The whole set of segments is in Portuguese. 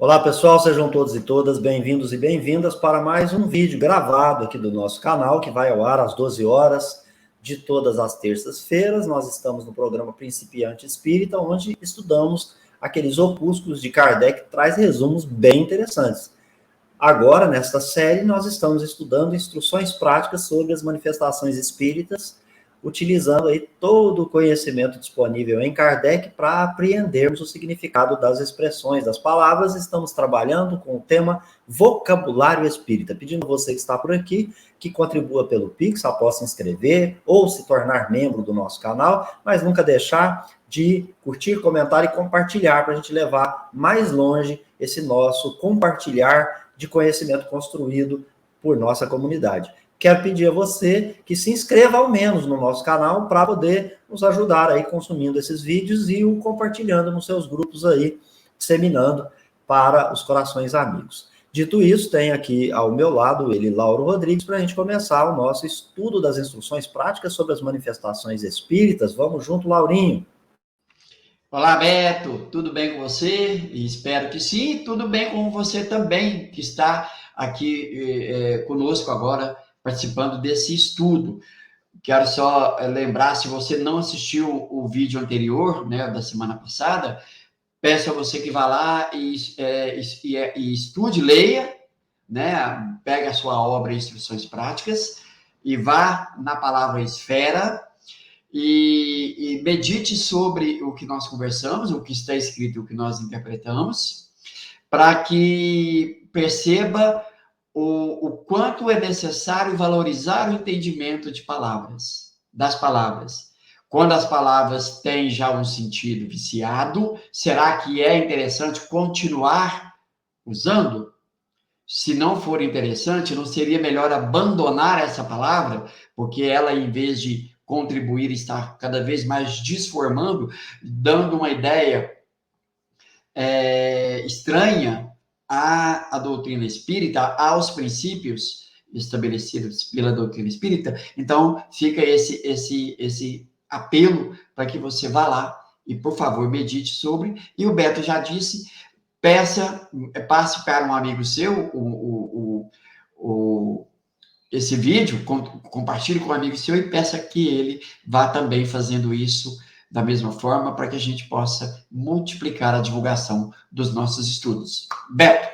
Olá pessoal, sejam todos e todas bem-vindos e bem-vindas para mais um vídeo gravado aqui do nosso canal, que vai ao ar às 12 horas de todas as terças-feiras. Nós estamos no programa Principiante Espírita, onde estudamos aqueles opúsculos de Kardec, que traz resumos bem interessantes. Agora, nesta série, nós estamos estudando instruções práticas sobre as manifestações espíritas, utilizando aí todo o conhecimento disponível em Kardec para apreendermos o significado das expressões, das palavras. Estamos trabalhando com o tema vocabulário espírita, pedindo a você que está por aqui que contribua pelo Pix, após se inscrever ou se tornar membro do nosso canal, mas nunca deixar de curtir, comentar e compartilhar para a gente levar mais longe esse nosso compartilhar de conhecimento construído por nossa comunidade. Quero pedir a você que se inscreva ao menos no nosso canal para poder nos ajudar aí consumindo esses vídeos e o compartilhando nos seus grupos aí, disseminando para os corações amigos. Dito isso, tem aqui ao meu lado ele, Lauro Rodrigues, para a gente começar o nosso estudo das instruções práticas sobre as manifestações espíritas. Vamos junto, Laurinho. Olá, Beto, tudo bem com você? Espero que sim, tudo bem com você também, que está aqui conosco agora, participando desse estudo. Quero só lembrar, se você não assistiu o vídeo anterior, né, da semana passada, peço a você que vá lá e estude, leia, né, pegue a sua obra Instruções Práticas e vá na palavra esfera e medite sobre o que nós conversamos, o que está escrito, o que nós interpretamos, para que perceba o quanto é necessário valorizar o entendimento das palavras. Quando as palavras têm já um sentido viciado, será que é interessante continuar usando? Se não for interessante, não seria melhor abandonar essa palavra, porque ela, em vez de contribuir, está cada vez mais desformando, dando uma ideia estranha à doutrina espírita, aos princípios estabelecidos pela doutrina espírita. Então, fica esse apelo para que você vá lá e, por favor, medite sobre. E o Beto já disse, passe para um amigo seu esse vídeo, compartilhe com um amigo seu e peça que ele vá também fazendo isso da mesma forma, para que a gente possa multiplicar a divulgação dos nossos estudos. Beto.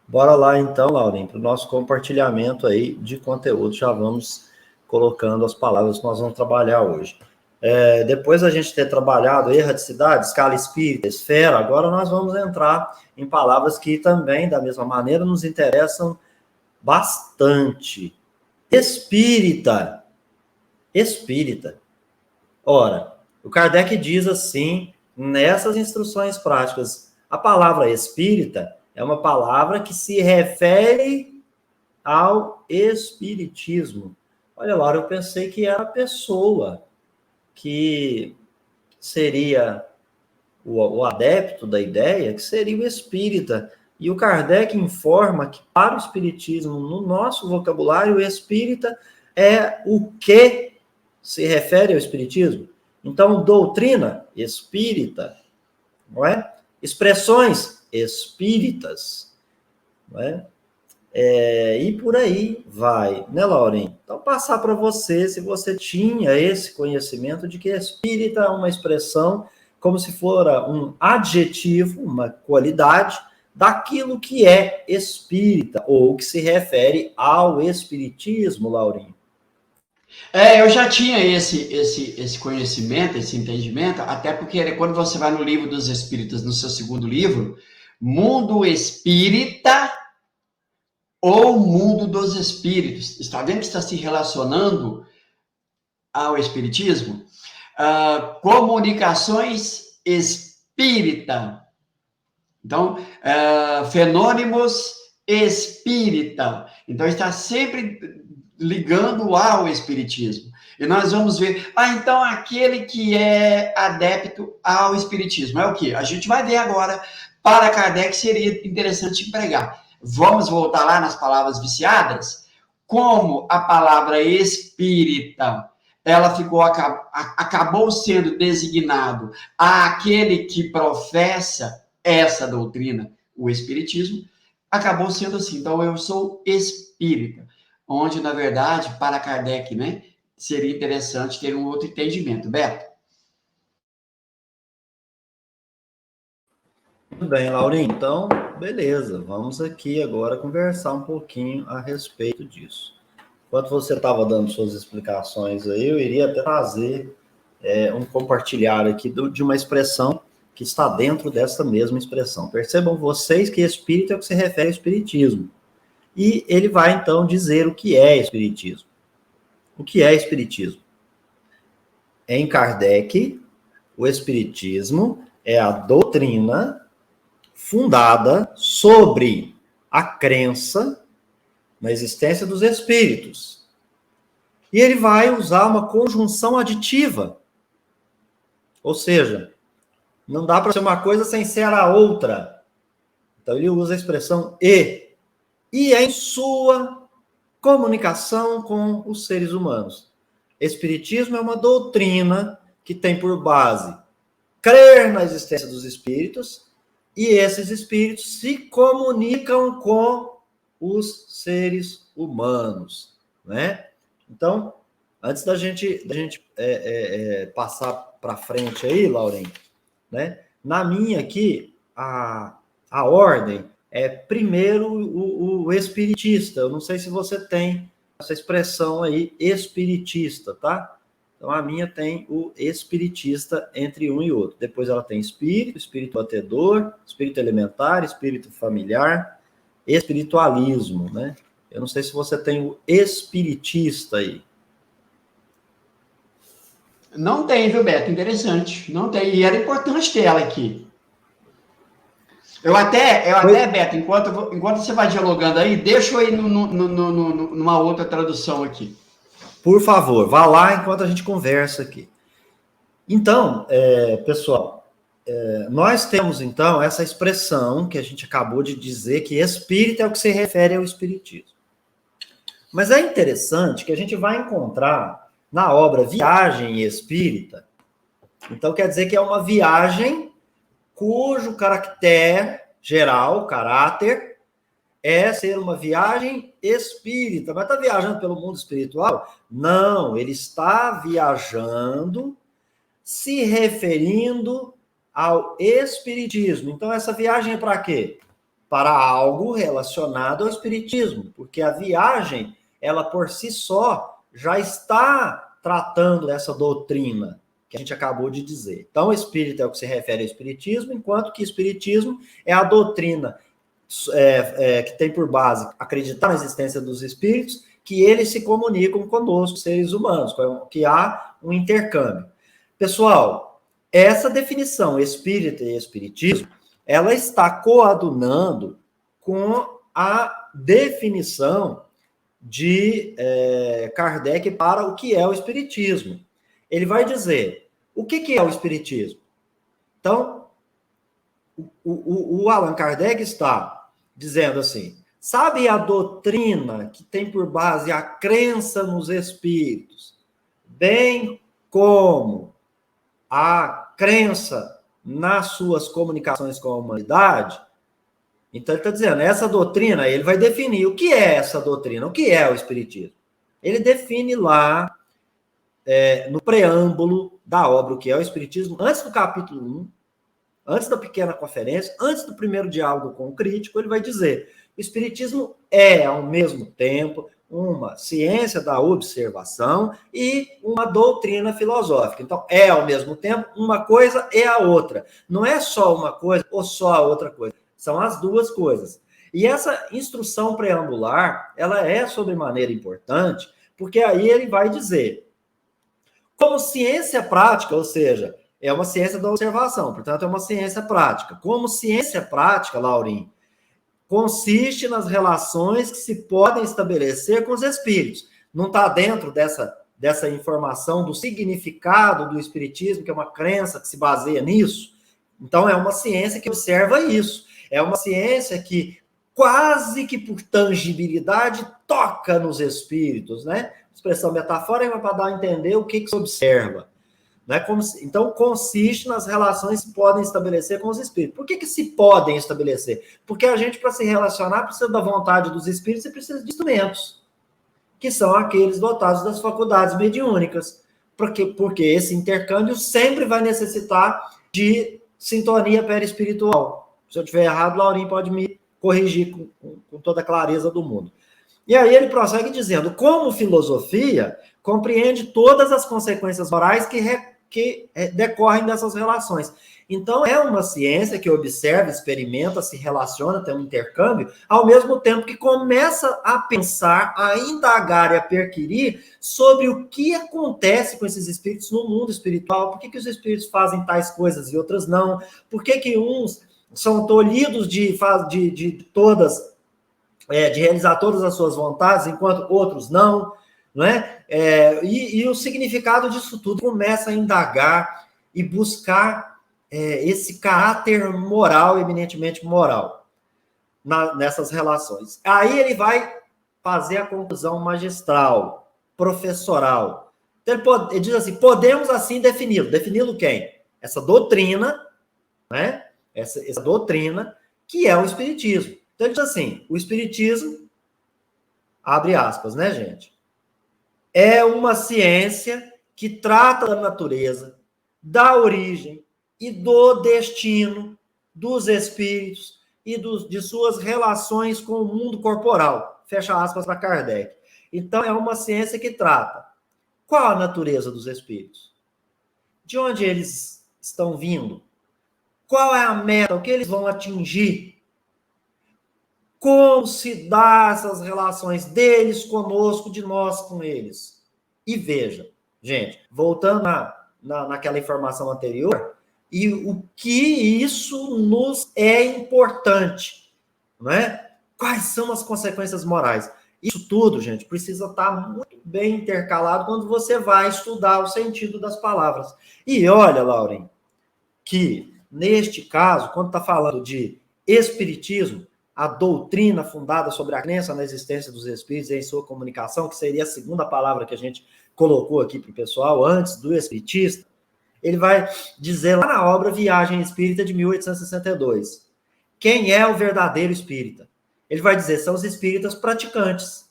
Bora lá então, Laurinho, para o nosso compartilhamento aí de conteúdo. Já vamos colocando as palavras que nós vamos trabalhar hoje. Depois da gente ter trabalhado erraticidade, escala espírita, esfera, agora nós vamos entrar em palavras que também, da mesma maneira, nos interessam bastante. Espírita. Ora, o Kardec diz assim, nessas instruções práticas, a palavra espírita é uma palavra que se refere ao espiritismo. Olha, Laura, eu pensei que era a pessoa que seria o adepto da ideia, que seria o espírita. E o Kardec informa que, para o espiritismo, no nosso vocabulário, o espírita é o que se refere ao espiritismo. Então, doutrina espírita, não é? Expressões espíritas, não é? E por aí vai, né, Laurinho? Então, passar para você, se você tinha esse conhecimento de que espírita é uma expressão como se for um adjetivo, uma qualidade daquilo que é espírita, ou que se refere ao espiritismo, Laurinho. Eu já tinha esse conhecimento, esse entendimento, até porque quando você vai no Livro dos Espíritos, no seu segundo livro, Mundo Espírita ou Mundo dos Espíritos, está vendo que está se relacionando ao espiritismo? Comunicações espírita. Então, fenômenos espírita. Então, está sempre ligando ao espiritismo. E nós vamos ver, então aquele que é adepto ao espiritismo é o quê? A gente vai ver agora. Para Kardec seria interessante empregar. Vamos voltar lá nas palavras viciadas? Como a palavra espírita, ela acabou sendo designado àquele que professa essa doutrina, o espiritismo, acabou sendo assim. Então, eu sou espírita, onde, na verdade, para Kardec, né, seria interessante ter um outro entendimento. Beto? Tudo bem, Laurinho. Então, beleza. Vamos aqui agora conversar um pouquinho a respeito disso. Enquanto você estava dando suas explicações aí, eu iria até trazer um compartilhar aqui de uma expressão que está dentro dessa mesma expressão. Percebam vocês que espírito é o que se refere ao espiritismo. E ele vai, então, dizer o que é espiritismo. O que é espiritismo? Em Kardec, o espiritismo é a doutrina fundada sobre a crença na existência dos espíritos. E ele vai usar uma conjunção aditiva. Ou seja, não dá para ser uma coisa sem ser a outra. Então ele usa a expressão e. E é em sua comunicação com os seres humanos. Espiritismo é uma doutrina que tem por base crer na existência dos espíritos, e esses espíritos se comunicam com os seres humanos, né? Então, antes da gente passar para frente aí, Lauren, né? Na minha aqui, a ordem é primeiro o espiritista. Eu não sei se você tem essa expressão aí, espiritista, tá? Então, a minha tem o espiritista entre um e outro. Depois ela tem espírito, espírito batedor, espírito elementar, espírito familiar, espiritualismo, né? Eu não sei se você tem o espiritista aí. Não tem, viu, Beto? Interessante. Não tem. E era importante ter ela aqui. Eu até, Beto, enquanto você vai dialogando aí, deixa eu ir numa outra tradução aqui. Por favor, vá lá enquanto a gente conversa aqui. Então, pessoal, nós temos, então, essa expressão que a gente acabou de dizer, que espírito é o que se refere ao espiritismo. Mas é interessante que a gente vai encontrar na obra Viagem Espírita. Então, quer dizer que é uma viagem cujo caractere geral, caráter, é ser uma viagem espírita. Mas está viajando pelo mundo espiritual? Não, ele está viajando se referindo ao espiritismo. Então, essa viagem é para quê? Para algo relacionado ao espiritismo, porque a viagem, ela por si só, já está tratando dessa doutrina que a gente acabou de dizer. Então, o espírito é o que se refere ao espiritismo, enquanto que o espiritismo é a doutrina que tem por base acreditar na existência dos espíritos, que eles se comunicam conosco, seres humanos, que há um intercâmbio. Pessoal, essa definição espírita e espiritismo, ela está coadunando com a definição de Kardec para o que é o espiritismo. Ele vai dizer, o que é o espiritismo? Então, o Allan Kardec está dizendo assim, sabe a doutrina que tem por base a crença nos espíritos, bem como a crença nas suas comunicações com a humanidade? Então, ele está dizendo, essa doutrina, ele vai definir o que é essa doutrina, o que é o espiritismo. Ele define lá, no preâmbulo da obra, o que é o espiritismo, antes do capítulo 1, antes da pequena conferência, antes do primeiro diálogo com o crítico, ele vai dizer, o espiritismo é, ao mesmo tempo, uma ciência da observação e uma doutrina filosófica. Então, é, ao mesmo tempo, uma coisa e a outra. Não é só uma coisa ou só a outra coisa. São as duas coisas. E essa instrução preambular, ela é sobremaneira importante, porque aí ele vai dizer, como ciência prática, ou seja, é uma ciência da observação, portanto, é uma ciência prática. Como ciência prática, Laurinho, consiste nas relações que se podem estabelecer com os espíritos. Não está dentro dessa informação do significado do espiritismo, que é uma crença que se baseia nisso? Então, é uma ciência que observa isso. É uma ciência que, quase que por tangibilidade, toca nos espíritos, né? Expressão metafórica para dar a entender o que se observa. Não é como então, consiste nas relações que podem estabelecer com os espíritos. Por que se podem estabelecer? Porque a gente, para se relacionar, precisa da vontade dos espíritos e precisa de instrumentos, que são aqueles dotados das faculdades mediúnicas. Porque esse intercâmbio sempre vai necessitar de sintonia perispiritual. Se eu estiver errado, Laurinho pode me corrigir com toda a clareza do mundo. E aí ele prossegue dizendo, como filosofia, compreende todas as consequências morais que decorrem dessas relações. Então, é uma ciência que observa, experimenta, se relaciona, tem um intercâmbio, ao mesmo tempo que começa a pensar, a indagar e a perquirir sobre o que acontece com esses espíritos no mundo espiritual, por que os espíritos fazem tais coisas e outras não, por que uns são tolhidos de realizar todas as suas vontades, enquanto outros não, não é? E o significado disso tudo começa a indagar e buscar esse caráter moral, eminentemente moral, nessas relações. Aí ele vai fazer a conclusão magistral, professoral. Então, ele diz assim, podemos assim defini-lo. Defini-lo quem? Essa doutrina, né? Essa doutrina que é o Espiritismo. Então, ele diz assim, o Espiritismo, abre aspas, né, gente? É uma ciência que trata da natureza, da origem e do destino dos espíritos e de suas relações com o mundo corporal. Fecha aspas para Kardec. Então, é uma ciência que trata qual a natureza dos espíritos? De onde eles estão vindo? Qual é a meta? O que eles vão atingir? Como se dá essas relações deles conosco, de nós com eles? E veja, gente, voltando naquela informação anterior, e o que isso nos é importante, não é? Quais são as consequências morais? Isso tudo, gente, precisa estar muito bem intercalado quando você vai estudar o sentido das palavras. E olha, Lauren, que neste caso, quando está falando de espiritismo, a doutrina fundada sobre a crença na existência dos espíritos e em sua comunicação, que seria a segunda palavra que a gente colocou aqui para o pessoal, antes do espiritista, ele vai dizer lá na obra Viagem Espírita, de 1862, quem é o verdadeiro espírita? Ele vai dizer, são os espíritas praticantes.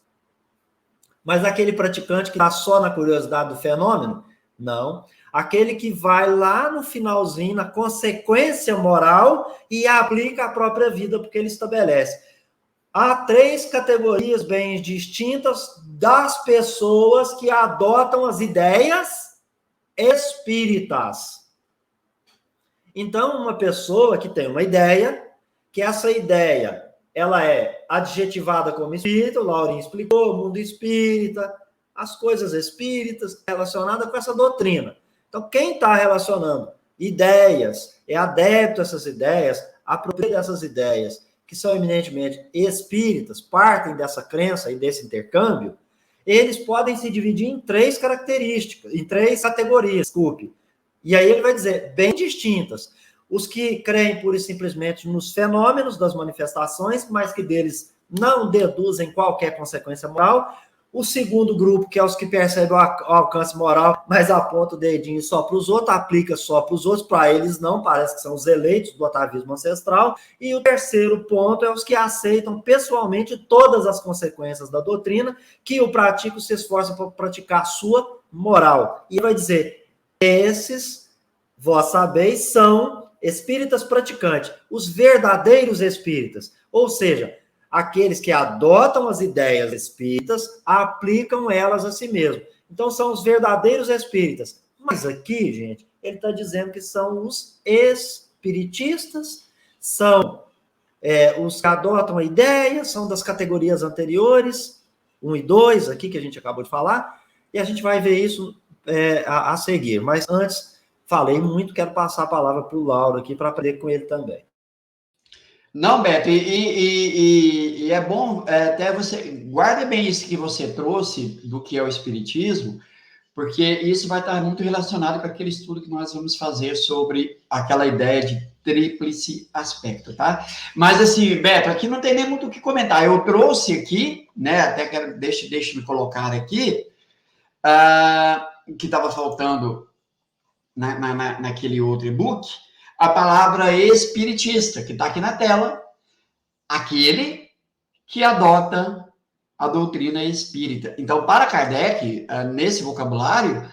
Mas aquele praticante que está só na curiosidade do fenômeno? Não. Aquele que vai lá no finalzinho, na consequência moral, e aplica a própria vida, porque ele estabelece. Há 3 categorias bem distintas das pessoas que adotam as ideias espíritas. Então, uma pessoa que tem uma ideia, que essa ideia ela é adjetivada como espírita, o Laurinho explicou, o mundo espírita, as coisas espíritas relacionadas com essa doutrina. Então, quem está relacionando ideias, é adepto a essas ideias, apropria dessas ideias, que são eminentemente espíritas, partem dessa crença e desse intercâmbio, eles podem se dividir em 3 características, em 3 categorias, desculpe. E aí ele vai dizer, bem distintas. Os que creem pura e simplesmente nos fenômenos das manifestações, mas que deles não deduzem qualquer consequência moral. O segundo grupo, que é os que percebem o alcance moral, mas aponta o dedinho só para os outros, aplica só para os outros, para eles não, parece que são os eleitos do atavismo ancestral. E o terceiro ponto é os que aceitam pessoalmente todas as consequências da doutrina, que o praticam se esforçam para praticar a sua moral. E vai dizer, esses, vós sabeis, são espíritas praticantes, os verdadeiros espíritas, ou seja, aqueles que adotam as ideias espíritas, aplicam elas a si mesmo. Então, são os verdadeiros espíritas. Mas aqui, gente, ele está dizendo que são os espiritistas, são os que adotam a ideia, são das categorias anteriores, 1 e 2, aqui que a gente acabou de falar, e a gente vai ver isso a seguir. Mas antes, falei muito, quero passar a palavra para o Lauro aqui, para aprender com ele também. Não, Beto, e é bom até você... Guarda bem isso que você trouxe do que é o Espiritismo, porque isso vai estar muito relacionado com aquele estudo que nós vamos fazer sobre aquela ideia de tríplice aspecto, tá? Mas, assim, Beto, aqui não tem nem muito o que comentar. Eu trouxe aqui, né, até quero... Deixa me colocar aqui, que estava faltando naquele outro e-book, a palavra espiritista, que está aqui na tela, aquele que adota a doutrina espírita. Então, para Kardec, nesse vocabulário,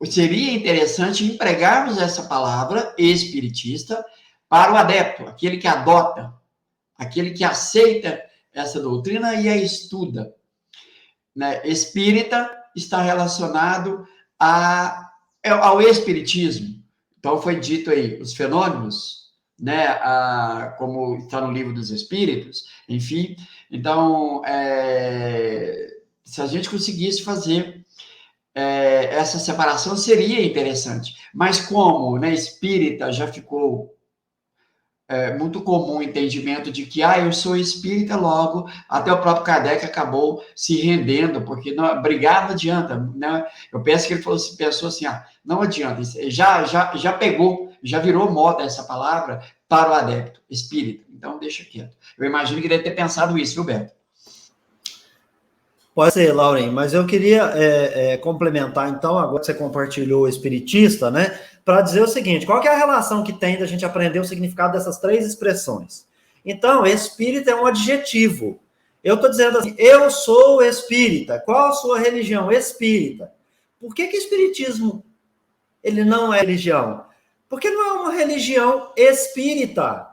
seria interessante empregarmos essa palavra espiritista para o adepto, aquele que adota, aquele que aceita essa doutrina e a estuda. Né? Espírita está relacionado ao espiritismo. Então, foi dito aí, os fenômenos, né, como está no Livro dos Espíritos, enfim. Então, se a gente conseguisse fazer essa separação, seria interessante. Mas como, né, espírita já ficou muito comum o entendimento de que, eu sou espírita, logo, até o próprio Kardec acabou se rendendo, porque brigar não adianta, né? Eu penso que ele pensou assim, não adianta, já pegou, já virou moda essa palavra para o adepto, espírita, então deixa quieto. Eu imagino que deve ter pensado isso, viu, Beto? Pode ser, Lauren, mas eu queria complementar, então, agora que você compartilhou o espiritista, né, para dizer o seguinte, qual que é a relação que tem da gente aprender o significado dessas três expressões? Então, espírita é um adjetivo. Eu estou dizendo assim, eu sou espírita. Qual a sua religião? Espírita. Por que o espiritismo ele não é religião? Porque não é uma religião espírita.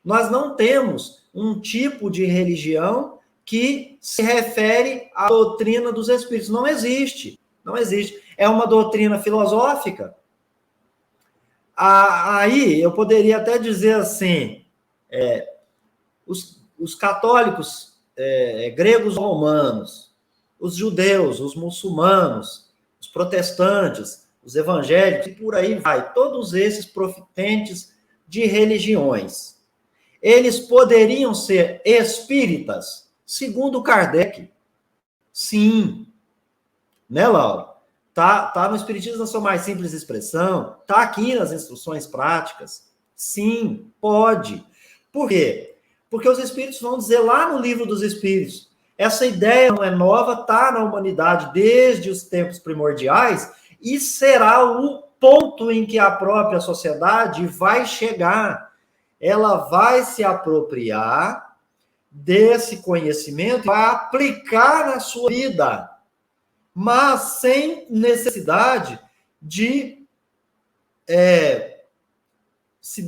Nós não temos um tipo de religião que se refere à doutrina dos espíritos. Não existe. Não existe. É uma doutrina filosófica. Aí eu poderia até dizer assim, os católicos gregos romanos, os judeus, os muçulmanos, os protestantes, os evangélicos, e por aí vai, todos esses profitentes de religiões, eles poderiam ser espíritas, segundo Kardec. Sim. Né, Laura? Tá no Espiritismo na sua mais simples expressão, tá aqui nas instruções práticas. Sim, pode. Por quê? Porque os espíritos vão dizer lá no Livro dos Espíritos, essa ideia não é nova, tá na humanidade desde os tempos primordiais e será o ponto em que a própria sociedade vai chegar. Ela vai se apropriar desse conhecimento e vai aplicar na sua vida, mas sem necessidade de se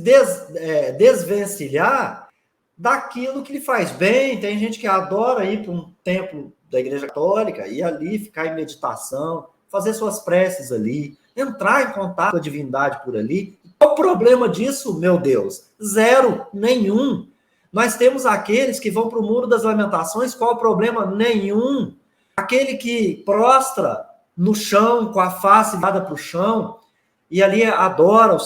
desvencilhar daquilo que lhe faz bem. Tem gente que adora ir para um templo da Igreja Católica, ir ali, ficar em meditação, fazer suas preces ali, entrar em contato com a divindade por ali. Qual o problema disso, meu Deus? Zero, nenhum. Nós temos aqueles que vão para o Muro das Lamentações, qual o problema? Nenhum. Aquele que prostra no chão, com a face virada para o chão, e ali adora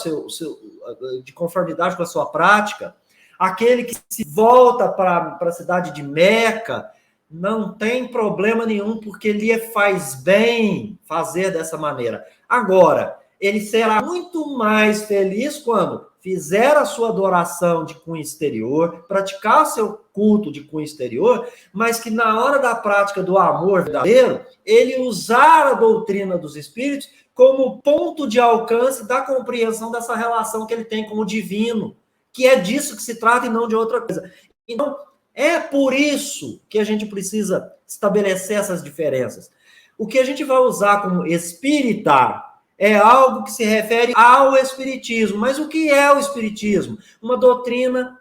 de conformidade com a sua prática. Aquele que se volta para a cidade de Meca, não tem problema nenhum, porque lhe faz bem fazer dessa maneira. Agora, ele será muito mais feliz quando fizer a sua adoração de cunho exterior, praticar seu culto de cunho exterior, mas que na hora da prática do amor verdadeiro, ele usar a doutrina dos espíritos como ponto de alcance da compreensão dessa relação que ele tem com o divino, que é disso que se trata e não de outra coisa. Então, é por isso que a gente precisa estabelecer essas diferenças. O que a gente vai usar como espírita é algo que se refere ao espiritismo. Mas o que é o espiritismo? Uma doutrina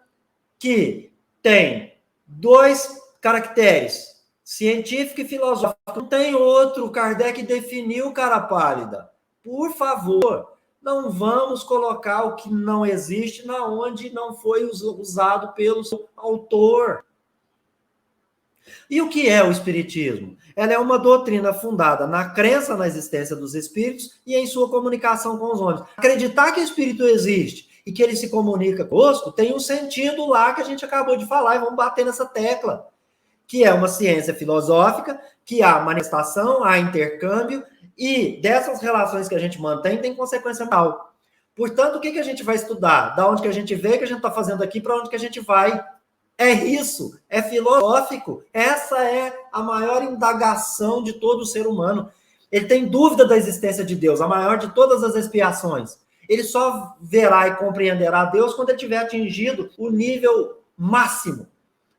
que tem dois caracteres, científico e filosófico. Não tem outro. Kardec definiu cara pálida. Por favor, não vamos colocar o que não existe na onde não foi usado pelo autor. E o que é o espiritismo? Ela é uma doutrina fundada na crença na existência dos espíritos e em sua comunicação com os homens. Acreditar que o espírito existe e que ele se comunica conosco tem um sentido lá que a gente acabou de falar e vamos bater nessa tecla, que é uma ciência filosófica, que há manifestação, há intercâmbio e dessas relações que a gente mantém tem consequência moral. Portanto, o que a gente vai estudar? Da onde que a gente vê, que a gente está fazendo aqui, para onde que a gente vai? É isso, é filosófico. Essa é a maior indagação de todo ser humano. Ele tem dúvida da existência de Deus, a maior de todas as expiações. Ele só verá e compreenderá Deus quando ele tiver atingido o nível máximo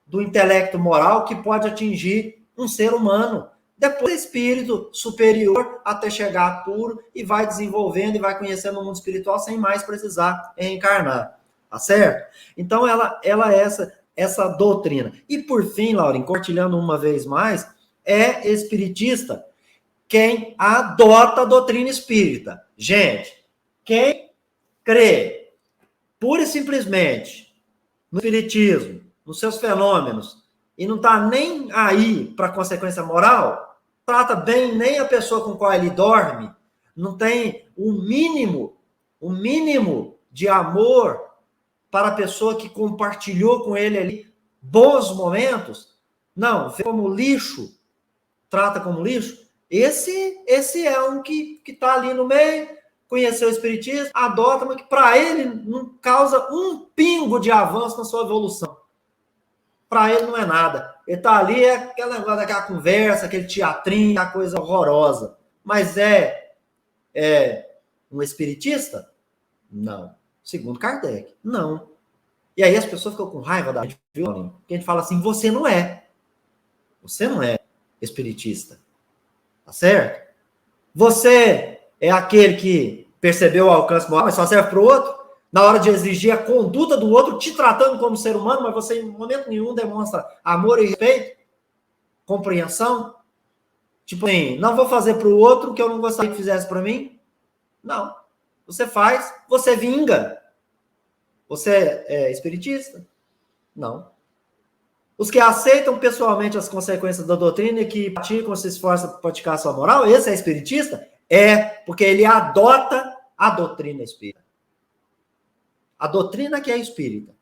do intelecto moral que pode atingir um ser humano. Depois, espírito superior até chegar puro e vai desenvolvendo e vai conhecendo o mundo espiritual sem mais precisar reencarnar. Tá certo? Então, ela é essa doutrina. E, por fim, Laurinho, compartilhando uma vez mais, é espiritista quem adota a doutrina espírita. Gente, quem crê pura e simplesmente no espiritismo, nos seus fenômenos, e não está nem aí para consequência moral, trata bem nem a pessoa com qual ele dorme, não tem o mínimo de amor para a pessoa que compartilhou com ele ali bons momentos, não, vê como lixo, trata como lixo, esse é um que está ali no meio, conheceu o espiritismo, adota, mas que para ele não causa um pingo de avanço na sua evolução. Para ele não é nada. Ele está ali, é aquele negócio daquela conversa, aquele teatrinho, aquela coisa horrorosa. Mas é um espiritista? Não. Segundo Kardec, não. E aí as pessoas ficam com raiva da gente, viu? Porque a gente fala assim, você não é espiritista. Tá certo? Você é aquele que percebeu o alcance moral, mas só serve para o outro, na hora de exigir a conduta do outro, te tratando como ser humano, mas você em momento nenhum demonstra amor e respeito, compreensão. Tipo assim, não vou fazer para o outro o que eu não gostaria que fizesse para mim. Não. Você faz, você vinga. Você é espiritista? Não. Os que aceitam pessoalmente as consequências da doutrina e que praticam, se esforçam para praticar a sua moral, esse é espiritista? É, porque ele adota a doutrina espírita. A doutrina que é espírita.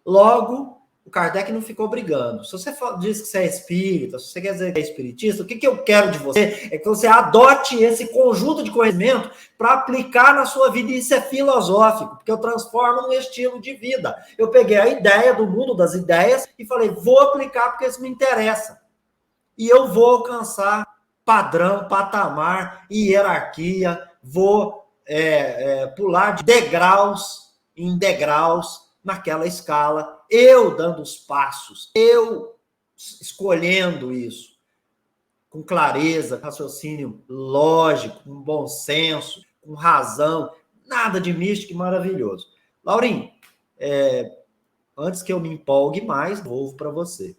Logo, o Kardec não ficou brigando. Se você diz que você é espírita, se você quer dizer que é espiritista, o que eu quero de você é que você adote esse conjunto de conhecimento para aplicar na sua vida. E isso é filosófico, porque eu transformo num estilo de vida. Eu peguei a ideia do mundo das ideias e falei, vou aplicar porque isso me interessa. E eu vou alcançar padrão, patamar e hierarquia, vou pular de degraus em degraus naquela escala, eu dando os passos, eu escolhendo isso com clareza, raciocínio lógico, com bom senso, com razão, nada de místico e maravilhoso. Laurinho, antes que eu me empolgue mais, devolvo para você.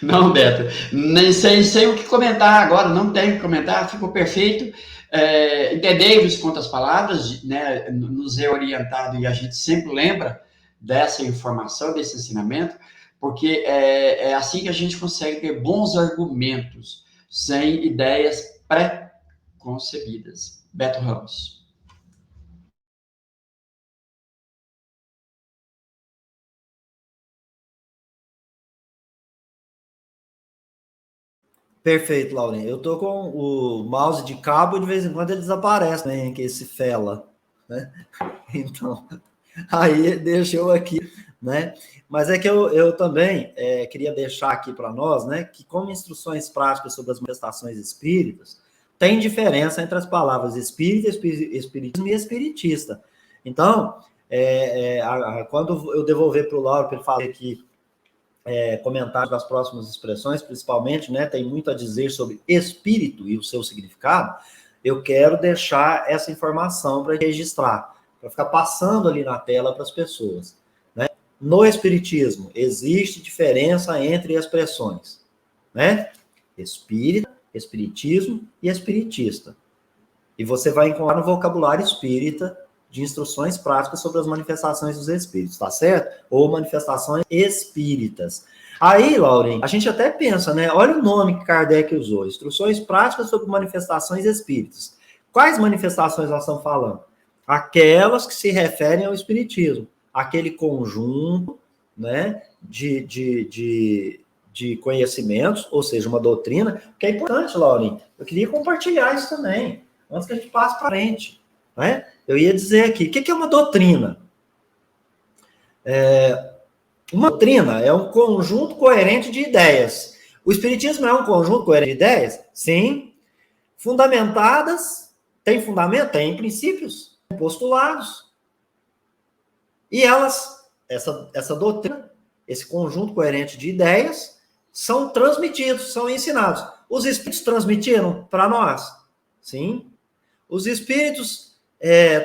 Não, Beto, nem sei o que comentar agora, não tenho o que comentar, ficou perfeito. Entendei-vos quantas palavras, né, nos é orientado e a gente sempre lembra dessa informação, desse ensinamento, porque é assim que a gente consegue ter bons argumentos, sem ideias pré-concebidas. Beto Ramos. Perfeito, Laurinha. Eu tô com o mouse de cabo e de vez em quando ele desaparece, né? Que esse fela, né? Então, aí deixou aqui, né? Mas é que eu também queria deixar aqui para nós, né? Que como instruções práticas sobre as manifestações espíritas, tem diferença entre as palavras espírita, espiritismo e espiritista. Então, quando eu devolver para o Lauro, para ele falar aqui, comentários das próximas expressões, principalmente, né, tem muito a dizer sobre espírito e o seu significado, eu quero deixar essa informação para registrar, para ficar passando ali na tela para as pessoas. Né? No espiritismo, existe diferença entre expressões, né? Espírita, espiritismo e espiritista. E você vai encontrar no vocabulário espírita de instruções práticas sobre as manifestações dos espíritos, tá certo? Ou manifestações espíritas. Aí, Laurinho, a gente até pensa, né? Olha o nome que Kardec usou, instruções práticas sobre manifestações espíritas. Quais manifestações nós estamos falando? Aquelas que se referem ao espiritismo, aquele conjunto, né, de conhecimentos, ou seja, uma doutrina, que é importante, Laurinho. Eu queria compartilhar isso também, antes que a gente passe para frente, né? Eu ia dizer aqui, o que é uma doutrina? Uma doutrina é um conjunto coerente de ideias. O espiritismo é um conjunto coerente de ideias? Sim, fundamentadas, tem fundamento, tem princípios, tem postulados. E elas, essa doutrina, esse conjunto coerente de ideias, são transmitidos, são ensinados. Os espíritos transmitiram para nós? Sim. Os espíritos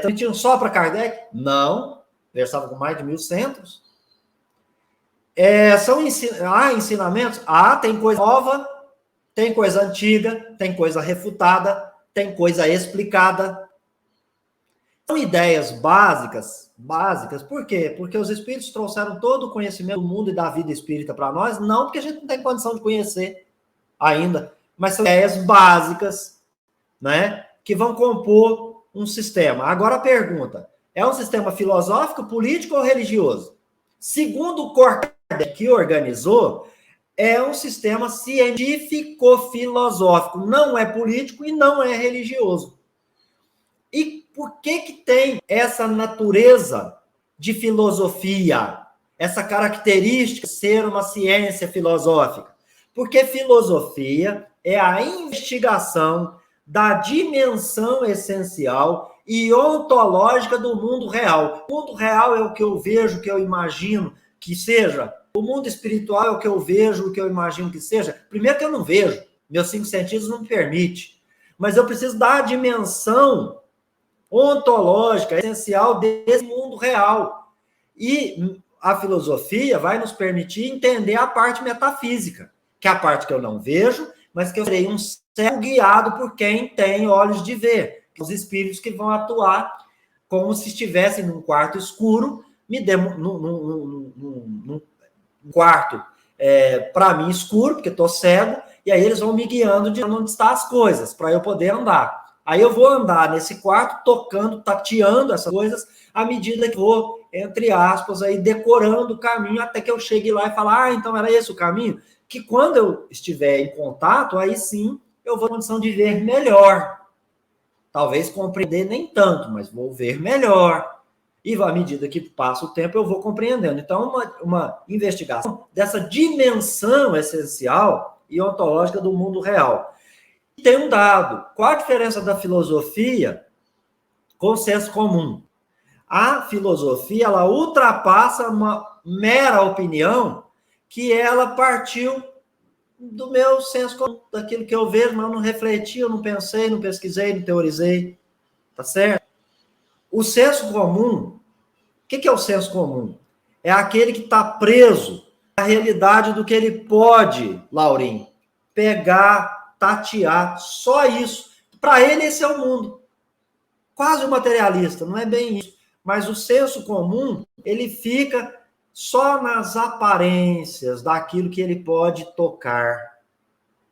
transmitiram só para Kardec? Não. Versava com mais de 1.000 centros. Há ensinamentos? Tem coisa nova, tem coisa antiga, tem coisa refutada, tem coisa explicada. São ideias básicas. Por quê? Porque os espíritos trouxeram todo o conhecimento do mundo e da vida espírita para nós, não porque a gente não tem condição de conhecer ainda, mas são ideias básicas, né, que vão compor um sistema. Agora a pergunta, é um sistema filosófico, político ou religioso? Segundo o Kardec, que organizou, é um sistema científico-filosófico, não é político e não é religioso. E por que tem essa natureza de filosofia, essa característica de ser uma ciência filosófica? Porque filosofia é a investigação da dimensão essencial e ontológica do mundo real. O mundo real é o que eu vejo, o que eu imagino que seja. O mundo espiritual é o que eu vejo, o que eu imagino que seja. Primeiro que eu não vejo, meus 5 sentidos não me permitem. Mas eu preciso da dimensão ontológica, essencial desse mundo real. E a filosofia vai nos permitir entender a parte metafísica, que é a parte que eu não vejo, mas que eu serei um cego guiado por quem tem olhos de ver. Os espíritos que vão atuar como se estivessem num quarto escuro, num quarto para mim escuro, porque estou cego, e aí eles vão me guiando de onde estão as coisas, para eu poder andar. Aí eu vou andar nesse quarto, tocando, tateando essas coisas, à medida que vou, entre aspas, aí, decorando o caminho, até que eu chegue lá e falar, então era esse o caminho? Que quando eu estiver em contato, aí sim, eu vou ter condição de ver melhor. Talvez compreender nem tanto, mas vou ver melhor. E à medida que passa o tempo, eu vou compreendendo. Então, uma investigação dessa dimensão essencial e ontológica do mundo real. Tem um dado. Qual a diferença da filosofia com o senso comum? A filosofia, ela ultrapassa uma mera opinião que ela partiu do meu senso comum, daquilo que eu vejo, mas eu não refleti, eu não pensei, não pesquisei, não teorizei. Tá certo? O senso comum, o que é o senso comum? É aquele que está preso à realidade do que ele pode, Laurim, pegar, tatear, só isso. Para ele, esse é o mundo. Quase o materialista, não é bem isso. Mas o senso comum, ele fica só nas aparências daquilo que ele pode tocar.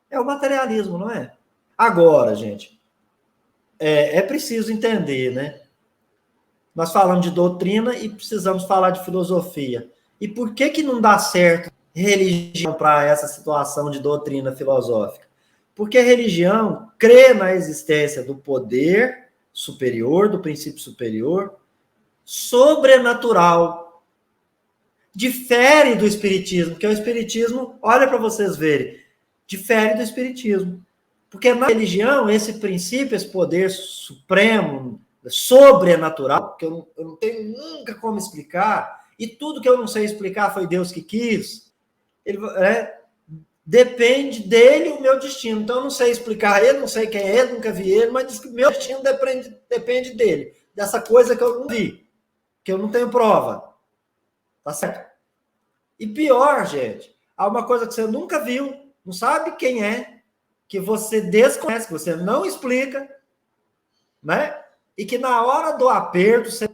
É o materialismo, não é? Agora, gente, é preciso entender, né? Nós falamos de doutrina e precisamos falar de filosofia. E por que não dá certo religião para essa situação de doutrina filosófica? Porque a religião crê na existência do poder superior, do princípio superior, sobrenatural. Difere do espiritismo, porque o espiritismo, olha para vocês verem, difere do espiritismo. Porque na religião, esse princípio, esse poder supremo, sobrenatural, que eu não tenho nunca como explicar, e tudo que eu não sei explicar foi Deus que quis, depende dele o meu destino. Então, eu não sei explicar ele, não sei quem é ele, nunca vi ele, mas diz que o meu destino depende dele, dessa coisa que eu não vi, que eu não tenho prova. Tá certo? E pior, gente, há uma coisa que você nunca viu, não sabe quem é, que você desconhece, que você não explica, né? E que na hora do aperto, você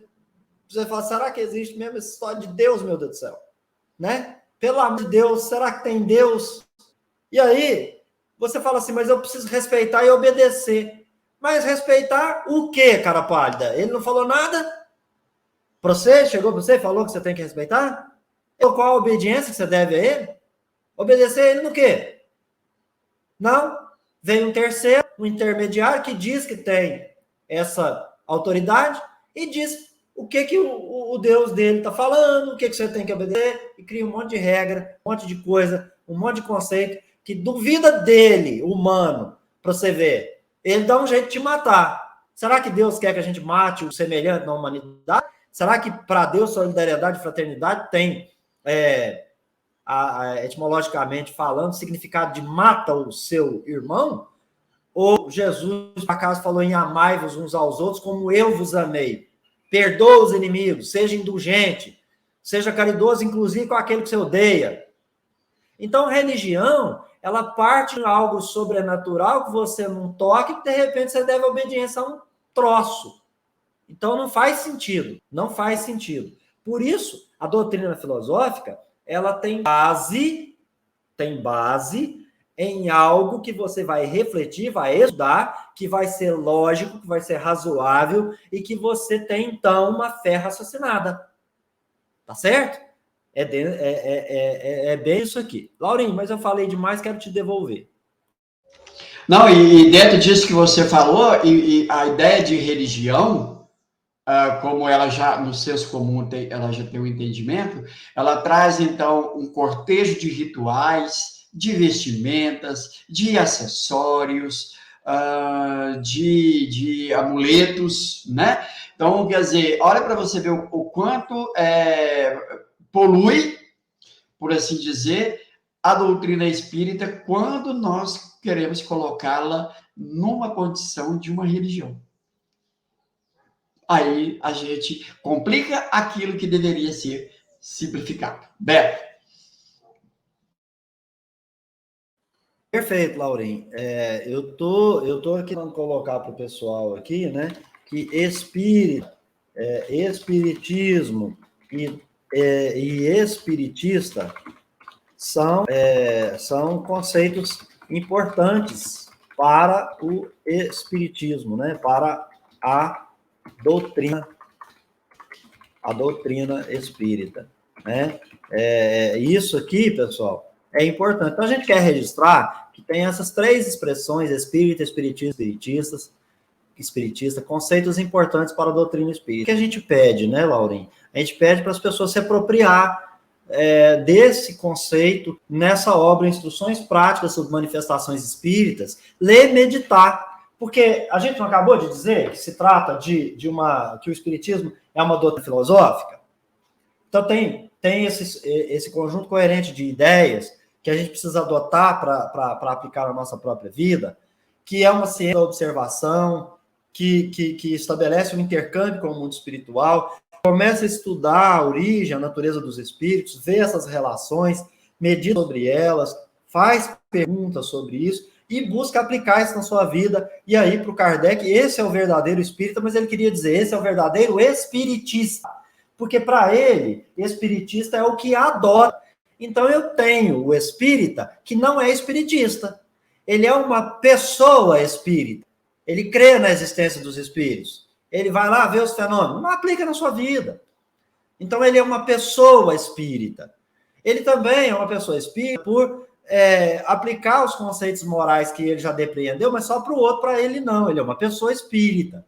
fala, será que existe mesmo essa história de Deus, meu Deus do céu? Né? Pelo amor de Deus, será que tem Deus? E aí, você fala assim, mas eu preciso respeitar e obedecer. Mas respeitar o quê, cara pálida? Ele não falou nada? Para você? Chegou para você e falou que você tem que respeitar? Qual a obediência que você deve a ele? Obedecer a ele no quê? Não. Vem um terceiro, um intermediário, que diz que tem essa autoridade e diz o que o Deus dele está falando, o que você tem que obedecer, e cria um monte de regra, um monte de coisa, um monte de conceito que duvida dele, humano, para você ver. ele dá um jeito de te matar. Será que Deus quer que a gente mate o semelhante na humanidade? Será que para Deus solidariedade e fraternidade tem, etimologicamente falando, significado de mata o seu irmão? Ou Jesus, por acaso, falou em amai-vos uns aos outros como eu vos amei? Perdoa os inimigos, seja indulgente, seja caridoso, inclusive com aquele que você odeia. Então, religião, ela parte de algo sobrenatural que você não toca e, de repente, você deve obediência a um troço. Então, não faz sentido. Não faz sentido. Por isso, a doutrina filosófica, ela tem base em algo que você vai refletir, vai estudar, que vai ser lógico, que vai ser razoável e que você tem, então, uma fé raciocinada. Tá certo? É bem isso aqui. Laurinho, mas eu falei demais, quero te devolver. Não, e dentro disso que você falou, e a ideia de religião, como ela já, no senso comum, ela já tem um entendimento, ela traz, então, um cortejo de rituais, de vestimentas, de acessórios, de amuletos, né? Então, quer dizer, olha para você ver o quanto polui, por assim dizer, a doutrina espírita quando nós queremos colocá-la numa condição de uma religião. Aí a gente complica aquilo que deveria ser simplificado. Beto. Perfeito, Laurim. Eu tô aqui tentando colocar para o pessoal aqui, né, que espiritismo e espiritista são conceitos importantes para o espiritismo, né, para a doutrina espírita, né? Isso aqui, pessoal, é importante. Então, a gente quer registrar que tem essas três expressões, espírita, espiritista, conceitos importantes para a doutrina espírita. O que a gente pede, né, Laurim? A gente pede para as pessoas se apropriar desse conceito nessa obra Instruções Práticas sobre Manifestações Espíritas, ler e meditar. Porque a gente não acabou de dizer que se trata que o espiritismo é uma doutrina filosófica? Então, tem esse conjunto coerente de ideias que a gente precisa adotar para aplicar na nossa própria vida, que é uma ciência da observação, que estabelece um intercâmbio com o mundo espiritual, começa a estudar a origem, a natureza dos espíritos, vê essas relações, medita sobre elas, faz perguntas sobre isso e busca aplicar isso na sua vida. E aí, para o Kardec, esse é o verdadeiro espírita, mas ele queria dizer, esse é o verdadeiro espiritista. Porque para ele, espiritista é o que adora. Então eu tenho o espírita que não é espiritista. Ele é uma pessoa espírita. Ele crê na existência dos espíritos. Ele vai lá ver os fenômenos. Não aplica na sua vida. Então ele é uma pessoa espírita. Ele também é uma pessoa espírita por aplicar os conceitos morais que ele já depreendeu, mas só para o outro, para ele não. Ele é uma pessoa espírita.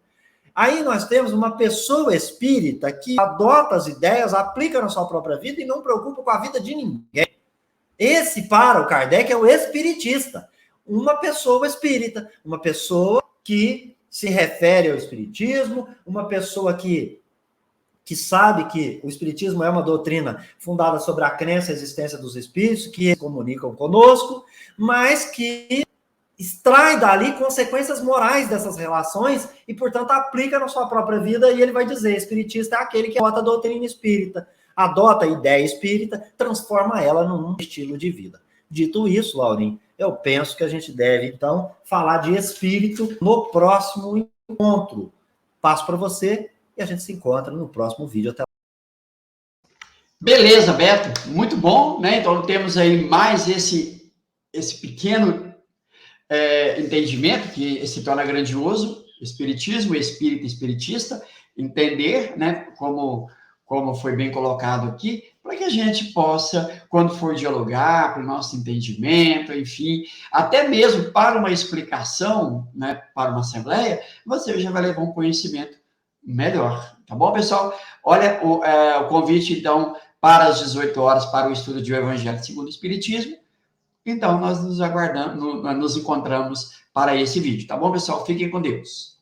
Aí nós temos uma pessoa espírita que adota as ideias, aplica na sua própria vida e não preocupa com a vida de ninguém. Esse, para o Kardec, é o espiritista. Uma pessoa espírita, uma pessoa que se refere ao espiritismo, uma pessoa que sabe que o espiritismo é uma doutrina fundada sobre a crença e a existência dos espíritos, que comunicam conosco, mas que extrai dali consequências morais dessas relações e, portanto, aplica na sua própria vida. E ele vai dizer, espiritista é aquele que adota a doutrina espírita, adota a ideia espírita, transforma ela num estilo de vida. Dito isso, Laurim, eu penso que a gente deve, então, falar de espírito no próximo encontro. Passo para você e a gente se encontra no próximo vídeo. Até lá. Beleza, Beto. Muito bom, né? Então, temos aí mais esse pequeno entendimento que se torna grandioso, espiritismo, espírita, espiritista, entender, né, como foi bem colocado aqui, para que a gente possa, quando for dialogar, para o nosso entendimento, enfim, até mesmo para uma explicação, né, para uma assembleia, você já vai levar um conhecimento melhor, tá bom, pessoal? Olha, o convite, então, para as 18 horas, para o estudo de O Evangelho segundo o Espiritismo, Então, nós nos encontramos para esse vídeo, tá bom, pessoal? Fiquem com Deus.